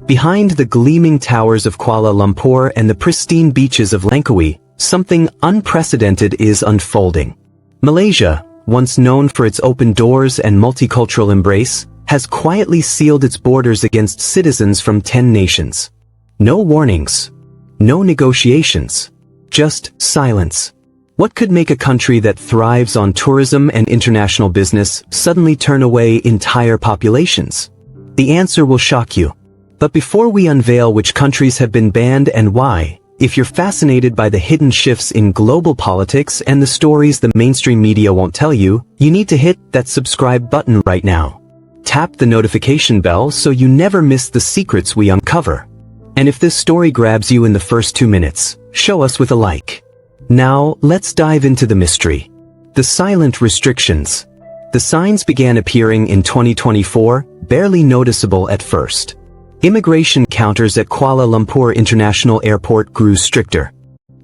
Behind the gleaming towers of Kuala Lumpur and the pristine beaches of Langkawi, something unprecedented is unfolding. Malaysia, once known for its open doors and multicultural embrace, has quietly sealed its borders against citizens from 10 nations. No warnings. No negotiations. Just silence. What could make a country that thrives on tourism and international business suddenly turn away entire populations? The answer will shock you. But before we unveil which countries have been banned and why, if you're fascinated by the hidden shifts in global politics and the stories the mainstream media won't tell you, you need to hit that subscribe button right now. Tap the notification bell so you never miss the secrets we uncover. And if this story grabs you in the first 2 minutes, show us with a like. Now, let's dive into the mystery. The silent restrictions. The signs began appearing in 2024, barely noticeable at first. Immigration counters at Kuala Lumpur International Airport grew stricter.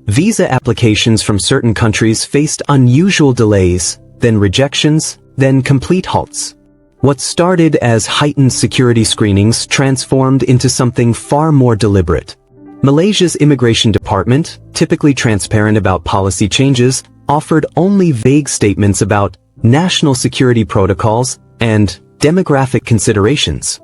Visa applications from certain countries faced unusual delays, then rejections, then complete halts. What started as heightened security screenings transformed into something far more deliberate. Malaysia's immigration department, typically transparent about policy changes, offered only vague statements about national security protocols and demographic considerations.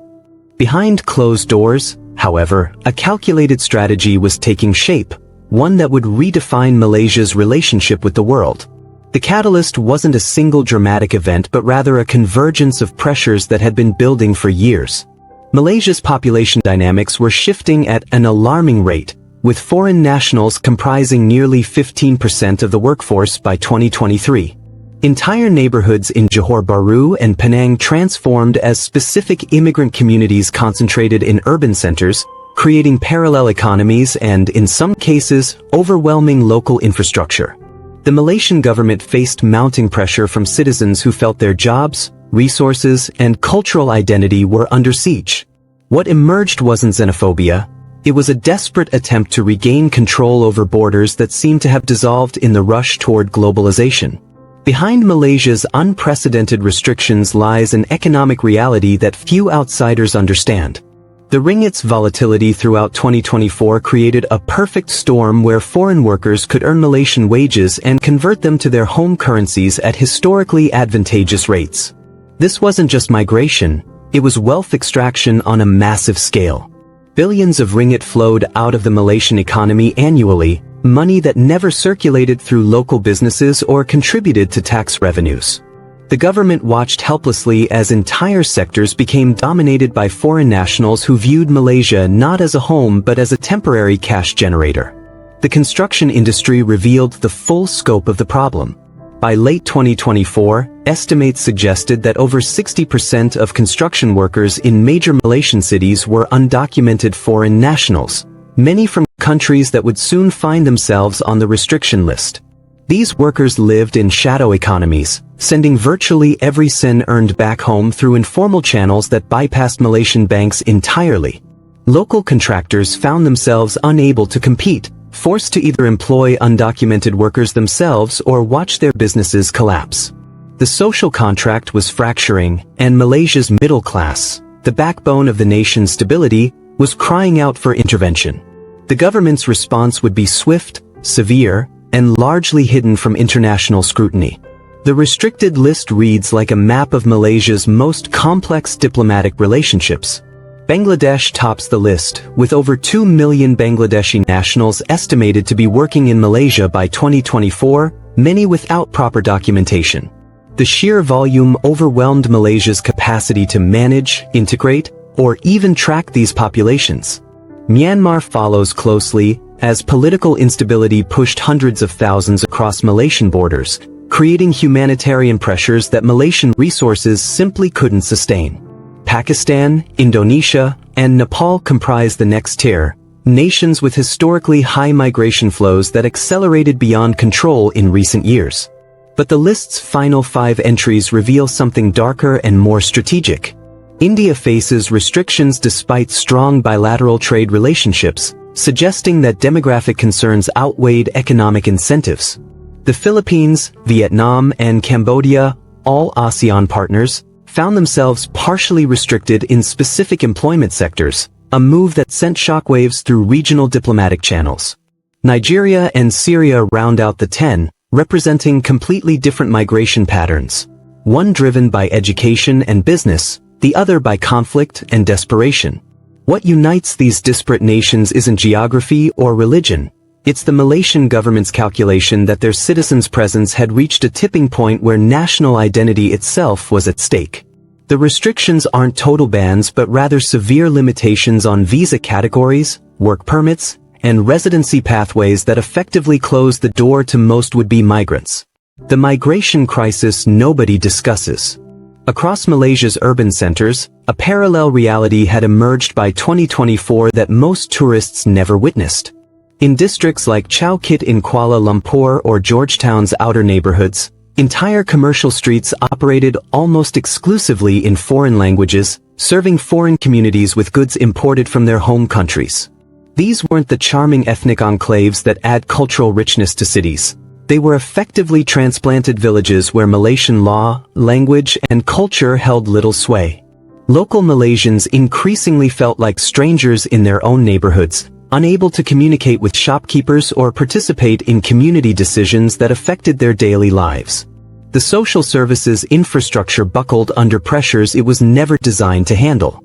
Behind closed doors, however, a calculated strategy was taking shape, one that would redefine Malaysia's relationship with the world. The catalyst wasn't a single dramatic event but rather a convergence of pressures that had been building for years. Malaysia's population dynamics were shifting at an alarming rate, with foreign nationals comprising nearly 15% of the workforce by 2023. Entire neighborhoods in Johor Bahru and Penang transformed as specific immigrant communities concentrated in urban centers, creating parallel economies and, in some cases, overwhelming local infrastructure. The Malaysian government faced mounting pressure from citizens who felt their jobs, resources, and cultural identity were under siege. What emerged wasn't xenophobia. It was a desperate attempt to regain control over borders that seemed to have dissolved in the rush toward globalization. Behind Malaysia's unprecedented restrictions lies an economic reality that few outsiders understand. The ringgit's volatility throughout 2024 created a perfect storm where foreign workers could earn Malaysian wages and convert them to their home currencies at historically advantageous rates. This wasn't just migration, it was wealth extraction on a massive scale. Billions of ringgit flowed out of the Malaysian economy annually, money that never circulated through local businesses or contributed to tax revenues. The government watched helplessly as entire sectors became dominated by foreign nationals who viewed Malaysia not as a home but as a temporary cash generator. The construction industry revealed the full scope of the problem. By late 2024, estimates suggested that over 60% of construction workers in major Malaysian cities were undocumented foreign nationals, many from countries that would soon find themselves on the restriction list. These workers lived in shadow economies, sending virtually every sen earned back home through informal channels that bypassed Malaysian banks entirely. Local contractors found themselves unable to compete, forced to either employ undocumented workers themselves or watch their businesses collapse. The social contract was fracturing, and Malaysia's middle class, the backbone of the nation's stability, was crying out for intervention. The government's response would be swift, severe, and largely hidden from international scrutiny. The restricted list reads like a map of Malaysia's most complex diplomatic relationships. Bangladesh tops the list, with over 2 million Bangladeshi nationals estimated to be working in Malaysia by 2024, many without proper documentation. The sheer volume overwhelmed Malaysia's capacity to manage, integrate, or even track these populations. Myanmar follows closely, as political instability pushed hundreds of thousands across Malaysian borders, creating humanitarian pressures that Malaysian resources simply couldn't sustain. Pakistan, Indonesia, and Nepal comprise the next tier, nations with historically high migration flows that accelerated beyond control in recent years. But the list's final 5 entries reveal something darker and more strategic. India faces restrictions despite strong bilateral trade relationships, suggesting that demographic concerns outweighed economic incentives. The Philippines, Vietnam, and Cambodia, all ASEAN partners, found themselves partially restricted in specific employment sectors, a move that sent shockwaves through regional diplomatic channels. Nigeria and Syria round out the 10, representing completely different migration patterns. One driven by education and business, the other by conflict and desperation. What unites these disparate nations isn't geography or religion. It's the Malaysian government's calculation that their citizens' presence had reached a tipping point where national identity itself was at stake. The restrictions aren't total bans but rather severe limitations on visa categories, work permits, and residency pathways that effectively close the door to most would-be migrants. The migration crisis nobody discusses. Across Malaysia's urban centers, a parallel reality had emerged by 2024 that most tourists never witnessed. In districts like Chow Kit in Kuala Lumpur or Georgetown's outer neighborhoods, entire commercial streets operated almost exclusively in foreign languages, serving foreign communities with goods imported from their home countries. These weren't the charming ethnic enclaves that add cultural richness to cities. They were effectively transplanted villages where Malaysian law, language, and culture held little sway. Local Malaysians increasingly felt like strangers in their own neighborhoods, unable to communicate with shopkeepers or participate in community decisions that affected their daily lives. The social services infrastructure buckled under pressures it was never designed to handle.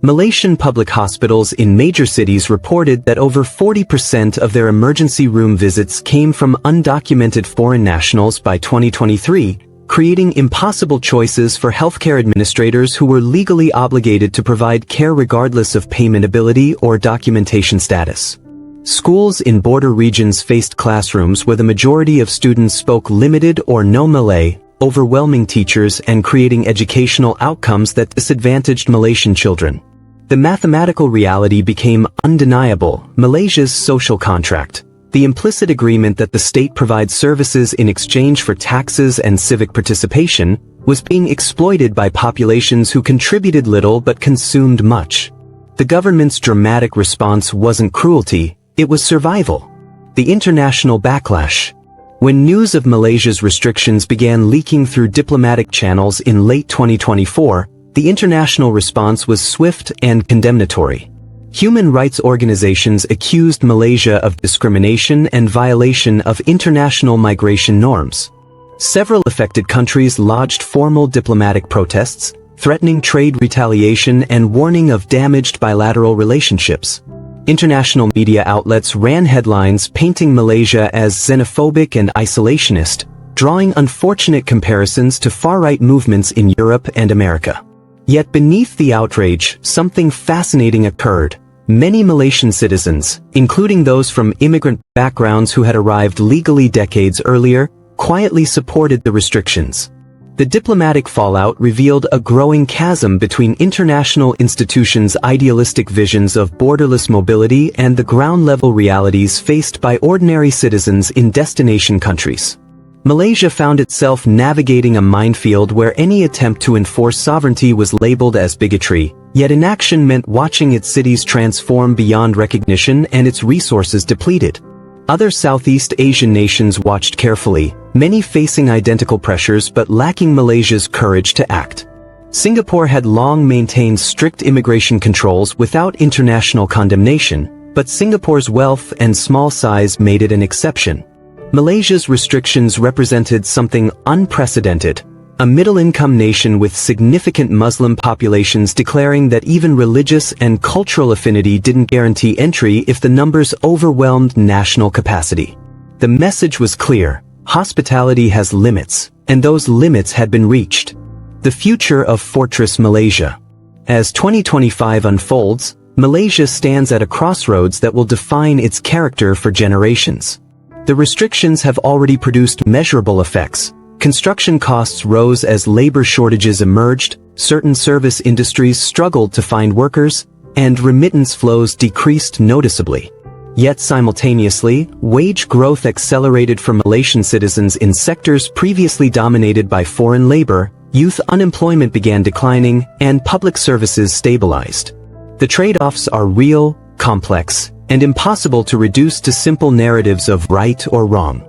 Malaysian public hospitals in major cities reported that over 40% of their emergency room visits came from undocumented foreign nationals by 2023, creating impossible choices for healthcare administrators who were legally obligated to provide care regardless of payment ability or documentation status. Schools in border regions faced classrooms where the majority of students spoke limited or no Malay, overwhelming teachers and creating educational outcomes that disadvantaged Malaysian children. The mathematical reality became undeniable: Malaysia's social contract. The implicit agreement that the state provides services in exchange for taxes and civic participation was being exploited by populations who contributed little but consumed much. The government's dramatic response wasn't cruelty, it was survival. The international backlash. When news of Malaysia's restrictions began leaking through diplomatic channels in late 2024, the international response was swift and condemnatory. Human rights organizations accused Malaysia of discrimination and violation of international migration norms. Several affected countries lodged formal diplomatic protests, threatening trade retaliation and warning of damaged bilateral relationships. International media outlets ran headlines painting Malaysia as xenophobic and isolationist, drawing unfortunate comparisons to far-right movements in Europe and America. Yet beneath the outrage, something fascinating occurred. Many Malaysian citizens, including those from immigrant backgrounds who had arrived legally decades earlier, quietly supported the restrictions. The diplomatic fallout revealed a growing chasm between international institutions' idealistic visions of borderless mobility and the ground-level realities faced by ordinary citizens in destination countries. Malaysia found itself navigating a minefield where any attempt to enforce sovereignty was labeled as bigotry, yet inaction meant watching its cities transform beyond recognition and its resources depleted. Other Southeast Asian nations watched carefully, many facing identical pressures but lacking Malaysia's courage to act. Singapore had long maintained strict immigration controls without international condemnation, but Singapore's wealth and small size made it an exception. Malaysia's restrictions represented something unprecedented, a middle-income nation with significant Muslim populations declaring that even religious and cultural affinity didn't guarantee entry if the numbers overwhelmed national capacity. The message was clear: hospitality has limits, and those limits had been reached. The future of Fortress Malaysia. As 2025 unfolds, Malaysia stands at a crossroads that will define its character for generations. The restrictions have already produced measurable effects. Construction costs rose as labor shortages emerged, certain service industries struggled to find workers, and remittance flows decreased noticeably. Yet simultaneously, wage growth accelerated for Malaysian citizens in sectors previously dominated by foreign labor, youth unemployment began declining, and public services stabilized. The trade-offs are real, complex, and impossible to reduce to simple narratives of right or wrong.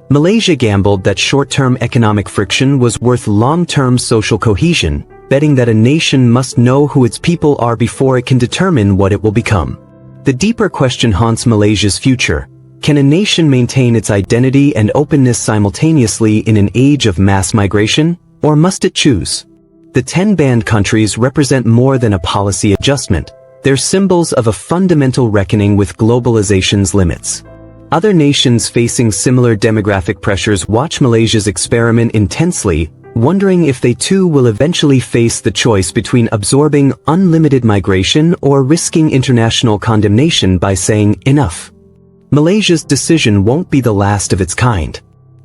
Malaysia gambled that short-term economic friction was worth long-term social cohesion, betting that a nation must know who its people are before it can determine what it will become. The deeper question haunts Malaysia's future. Can a nation maintain its identity and openness simultaneously in an age of mass migration, or must it choose? The 10 banned countries represent more than a policy adjustment. They're symbols of a fundamental reckoning with globalization's limits. Other nations facing similar demographic pressures watch Malaysia's experiment intensely, wondering if they too will eventually face the choice between absorbing unlimited migration or risking international condemnation by saying enough. Malaysia's decision won't be the last of its kind.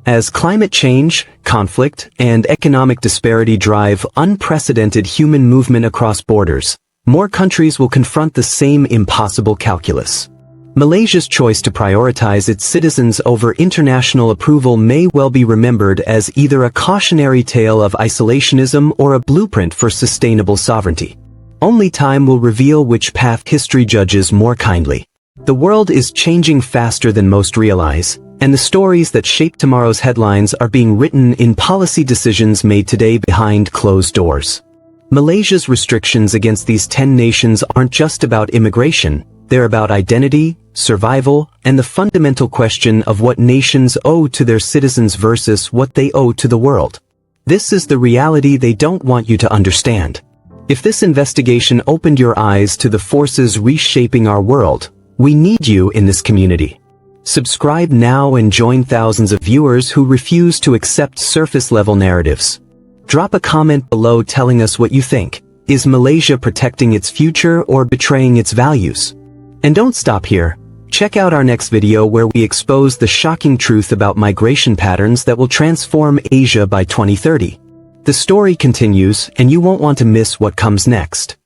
As climate change, conflict, and economic disparity drive unprecedented human movement across borders, more countries will confront the same impossible calculus. Malaysia's choice to prioritize its citizens over international approval may well be remembered as either a cautionary tale of isolationism or a blueprint for sustainable sovereignty. Only time will reveal which path history judges more kindly. The world is changing faster than most realize, and the stories that shape tomorrow's headlines are being written in policy decisions made today behind closed doors. Malaysia's restrictions against these 10 nations aren't just about immigration, they're about identity, survival, and the fundamental question of what nations owe to their citizens versus what they owe to the world. This is the reality they don't want you to understand. If this investigation opened your eyes to the forces reshaping our world, we need you in this community. Subscribe now and join thousands of viewers who refuse to accept surface-level narratives. Drop a comment below telling us what you think. Is Malaysia protecting its future or betraying its values? And don't stop here. Check out our next video where we expose the shocking truth about migration patterns that will transform Asia by 2030. The story continues, and you won't want to miss what comes next.